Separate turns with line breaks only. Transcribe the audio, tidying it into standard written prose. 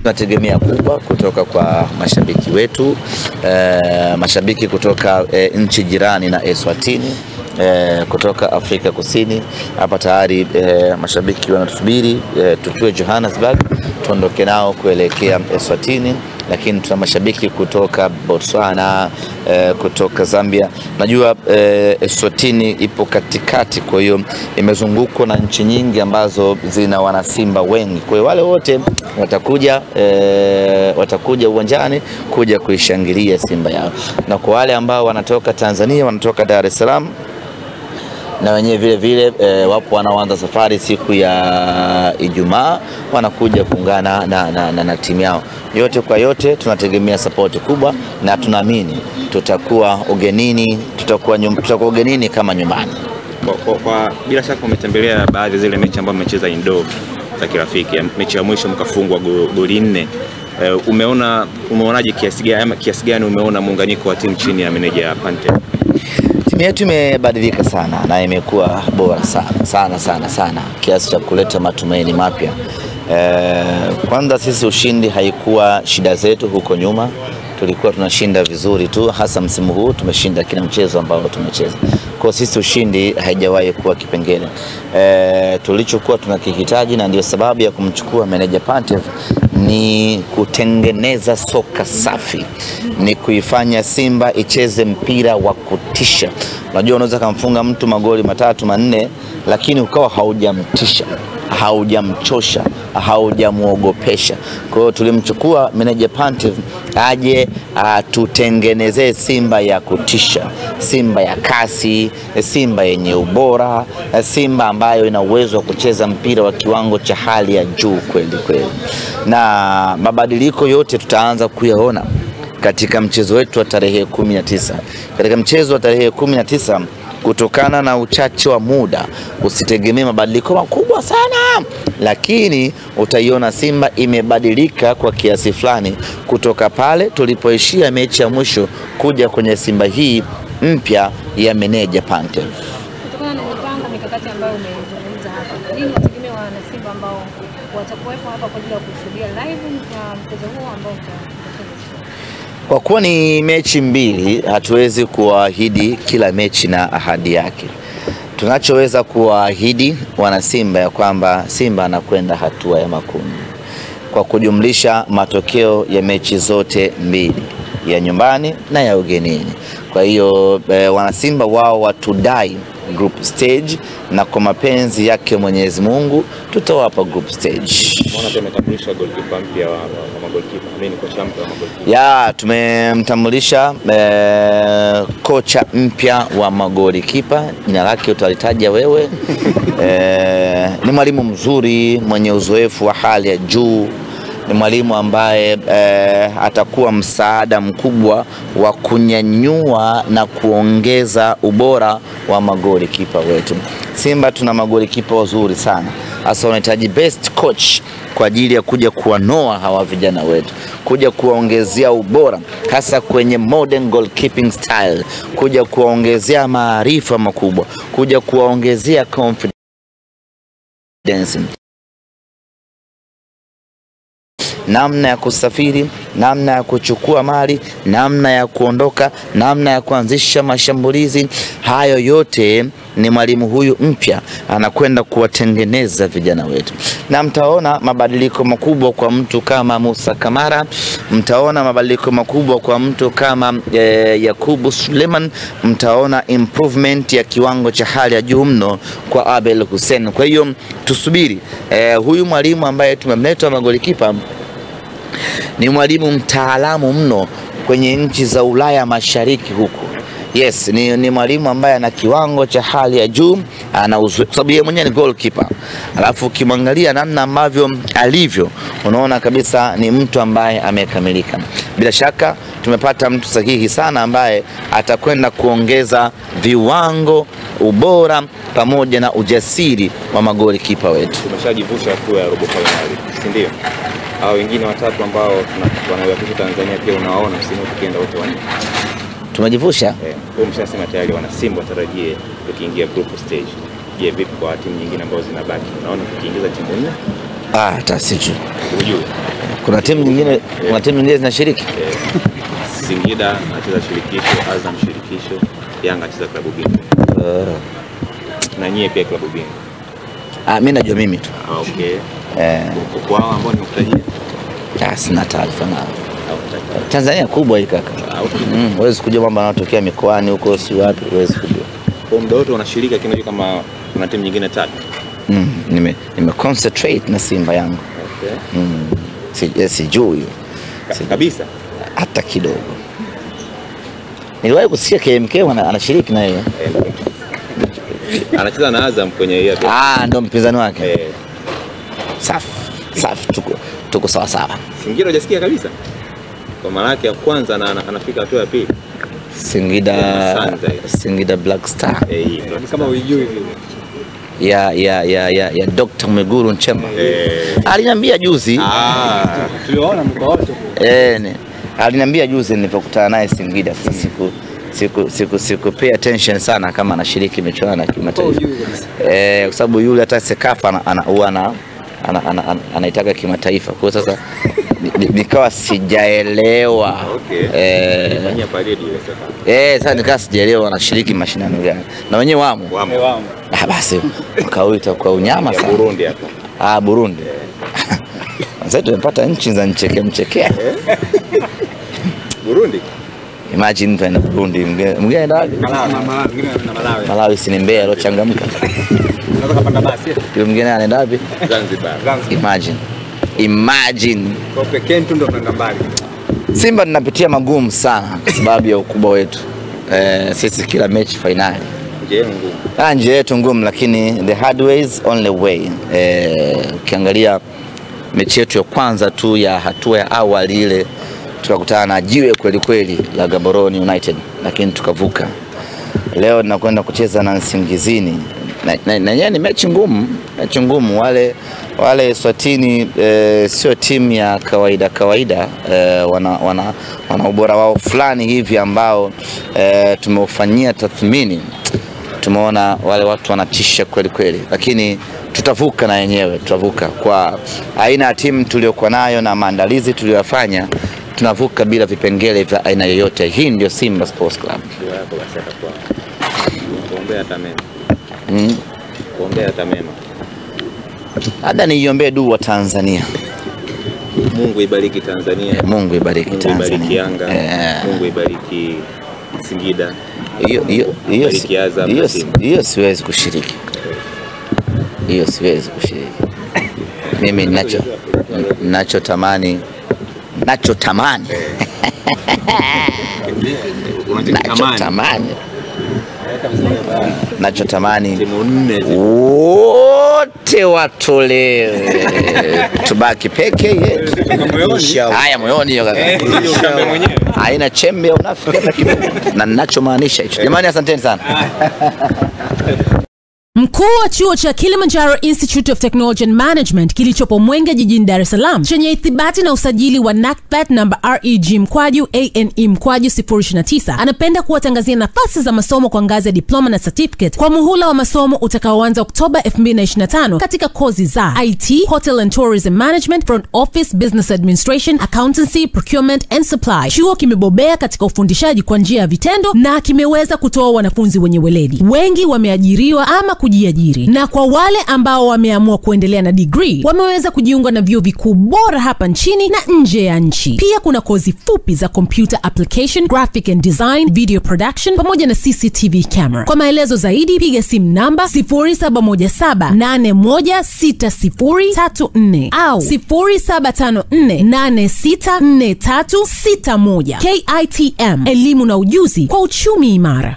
Tunategemea kubwa kutoka kwa mashabiki wetu, mashabiki kutoka nchi jirani na Eswatini, kutoka Afrika Kusini. Hapa tayari mashabiki wanatusubiri tutue Johannesburg, tuondoke nao kuelekea Eswatini. Lakini tuna mashabiki kutoka Botswana, kutoka Zambia. Najua Eswatini ipo katikati, kwa hiyo imezungukwa na nchi nyingi ambazo zina wanasimba wengi. Kwa hiyo wale wote watakuja uwanjani kuja kuishangilia Simba yao. Na kwa wale ambao wanatoka Tanzania, wanatoka Dar es Salaam, na wenyewe vile vile wapo wanaoanza safari siku ya Ijumaa, wanakuja kuungana na timu yao. Yote kwa yote tunategemea support kubwa, na tunaamini tutakuwa ugenini kama nyumbani.
Kwa bila shaka umetembelea baadhi zile mechi ambazo mmecheza indoor za kirafiki. Mechi ya mwisho mkafungwa goli 4. Umeonaje kiasi gani umeona muunganiko wa timu chini ya meneja Pantev?
Timu yetu imebadilika sana na imekuwa bora sana kiasi cha kuleta matumaini mapya. Kwanza sisi ushindi haikuwa shida zetu huko nyuma. Tulikuwa tunashinda vizuri tu, hasa msimu huu tumeshinda kila mchezo ambao tumecheza. Kwa sisi ushindi haijawahi kuwa kipengele. Tulichokuwa tunakihitaji, na ndio sababu ya kumchukua meneja Pantev, ni kutengeneza soka safi, ni kuifanya Simba icheze mpira wa kutisha. Unajua unaweza kumfunga mtu magoli 3 4, lakini ukawa haujamtisha, haujamchosha, haujamuogopesha. Kwa hiyo tulimchukua meneja Pantev aje tutengenezee Simba ya kutisha, Simba ya kasi, Simba yenye ubora, Simba ambayo ina uwezo wa kucheza mpira wa kiwango cha hali ya juu kweli. Na mabadiliko yote tutaanza kuyaona katika mchezo wetu wa tarehe 19. Katika mchezo wa tarehe 19, kutokana na uchache wa muda, usitegemee mabadiliko makubwa sana, lakini utaiona Simba imebadilika kwa kiasi fulani kutoka pale tulipoishia mechi ya mwisho kuja kwenye Simba hii mpya ya meneja Pantev.
Kutokana na mipango mikakati ambayo umezungumza hapa, nini wategemea wana Simba ambao watakuwepo hapa kwa ajili ya kushuhudia live na mchezo huu ambao
kwa kuwa ni mechi mbili, hatuwezi kuahidi kila mechi na ahadi yake. Tunachoweza kuahidi wana Simba ya kwamba Simba anakwenda hatua ya makundi kwa kujumlisha matokeo ya mechi zote mbili, ya nyumbani na ya ugenini. Kwa hiyo wana Simba wao watudai group stage, na kwa mapenzi yake Mwenyezi Mungu tutawapa group stage.
Mbona tumetambulisha goalkeeper mpya wa magolikipa? Mimi ni kocha mpya wa magolikipa.
Ya, tumemtambulisha kocha mpya wa magolikipa. Jina lake utalitaja wewe. Ni mwalimu mzuri mwenye uzoefu wa hali ya juu. Ni mwalimu ambaye atakuwa msaada mkubwa wa kunyanyua na kuongeza ubora wa magolikipa wetu. Simba tuna magolikipa wazuri sana. Hasa unahitaji best coach kwa ajili ya kuja kuwanoa hawa vijana wetu, kuja kuongezea ubora hasa kwenye modern goalkeeping style, kuja kuongezea maarifa makubwa, kuja kuongezea confidence, namna ya kusafiri, namna ya kuchukua mali, namna ya kuondoka, namna ya kuanzisha mashambulizi. Hayo yote ni mwalimu huyu mpya anakwenda kuwatengeneza vijana wetu. Na mtaona mabadiliko makubwa kwa mtu kama Musa Kamara, mtaona mabadiliko makubwa kwa mtu kama Yakubu Suleiman, mtaona improvement ya kiwango cha hali ya juu mno kwa Abel Hussein. Kwa hiyo tusubiri huyu mwalimu ambaye tumemleta magolikipa ni mwalimu mtaalamu mno kwenye nchi za Ulaya Mashariki huko. Yes, ni mwalimu ambaye ana kiwango cha hali ya juu, ana uzoefu sababu yeye mwenyewe ni goalkeeper. Alafu ukimwangalia namna ambavyo alivyo, unaona kabisa ni mtu ambaye amekamilika. Bila shaka tumepata mtu sahihi sana ambaye atakwenda kuongeza viwango, ubora pamoja na ujasiri wa magolikipa wetu.
Tumeshajivusha hatua ya robo finali, si ndio? Hao wengine watatu ambao wanawakilisha Tanzania pia unaona msimu tukienda wote wanne.
Tumejivusha?
Kwa mshasema tayari wana Simba watarajie tukiingia group stage. Je, vipi kwa timu nyingine ambazo zinabaki? Unaona tukiingiza timu nne?
Tasiju.
Unajua.
Kuna timu nyingine zinashiriki?
Singida anacheza shirikisho, Azam shirikisho, Yanga anacheza klabu bingwa. Na nyie pia klabu bingwa.
Mimi najua mimi tu.
Okay. Kwa hao ambao nimekutajia.
Sina taarifa nao. Tanzania kubwa hii kaka. Huwezi kujua mambo yanayotokea mikoani huko si wapi, huwezi kujua.
Kwa muda wote unashirika kinajua kama kuna timu nyingine tatu.
Nime concentrate na Simba yangu. Okay. Sijui
kabisa
hata kidogo. Niliwahi kusikia KMK anashiriki na yeye.
Anacheza na Azam kwenye hiyo.
Ndio mpinzani wake. Safi. Tuko sawa sawa.
Singida hujasikia kabisa. Kwa mara yake ya kwanza anafika hatua ya pili.
Singida Black Star.
Kama unijui hivi.
Ya Dr. Mwigulu Nchemba. Aliniambia juzi.
Tuliona mko wote.
Aliniambia juzi nilipokutana naye Singida. Siku pay attention sana kama anashiriki michuano ya kimataifa. Kwa sababu yule hata Sekafa anaitaka kimataifa. Kwa sasa nikawa sijaelewa.
Fanyia parade ile Sekafa.
Sasa nikawa sijaelewa anashiriki mashindano gani. Na wenyewe wamo. Basi wakauita kwa unyama sana.
Burundi hapa.
Burundi. Sasa tumepata nchi za mchekea.
Burundi.
Imagine mtu anaenda Burundi, mwingine wapi? Malawi si Mbeya alochangamka.
Unaweza kupanda basi.
Yule mwingine anaenda wapi?
Zanzibar.
Imagine.
Kwa pekee tu ndo tunaenda mbali.
Simba tunapitia magumu sana kwa sababu ya ukubwa wetu. Sisi kila mechi finali. Nje yetu ngumu, lakini the hard way is only way. Ukiangalia mechi yetu ya kwanza tu ya hatua ya awali ile tukakutana na jiwe kweli la Gaborone United, lakini tukavuka. Leo tunakwenda kucheza na Nsingizini. Na ni mechi ngumu. Wale Eswatini sio timu ya kawaida. Wana ubora wao fulani hivi ambao tumeufanyia tathmini. Tumeona wale watu wanatisha kweli, lakini tutavuka na yenyewe, tutavuka kwa aina ya timu tuliyokuwa nayo na maandalizi tuliyofanya. Tunavuka bila vipengele vya aina yoyote. Hii ndio Simba Sports Club.
Kuombea hata mema.
Hata niiombee dua Tanzania.
Mungu ibariki Tanzania.
Mungu ibariki Tanzania.
Mungu ibariki Yanga. Mungu ibariki Singida.
Hiyo siwezi kushiriki. Mimi nachotamani wote watolewe, tubaki peke yetu. Haya moyoni hiyo kaka. Haina chembe ya unafiki hata kidogo. Na ninachomaanisha hicho. Jamani, asanteni sana.
Mkuu wa chuo cha Kilimanjaro Institute of Technology and Management kilichopo Mwenge jijini Dar es Salaam chenye ithibati na usajili wa NACTVET namba REG/ANE/029 anapenda kuwatangazia nafasi za masomo kwa ngazi ya diploma na certificate kwa muhula wa masomo utakaoanza Oktoba 2025 katika kozi za IT, Hotel and Tourism Management, Front Office, Business Administration, Accountancy, Procurement and Supply. Chuo kimebobea katika ufundishaji kwa njia ya vitendo na kimeweza kutoa wanafunzi wenye weledi. Wengi wameajiriwa ama kujiajiri, na kwa wale ambao wameamua kuendelea na degree wameweza kujiunga na vyuo vikuu bora hapa nchini na nje ya nchi. Pia kuna kozi fupi za computer application, graphic and design, video production pamoja na CCTV camera. Kwa maelezo zaidi piga simu namba 0717816034 au 0754864361. KITM, elimu na ujuzi kwa uchumi imara.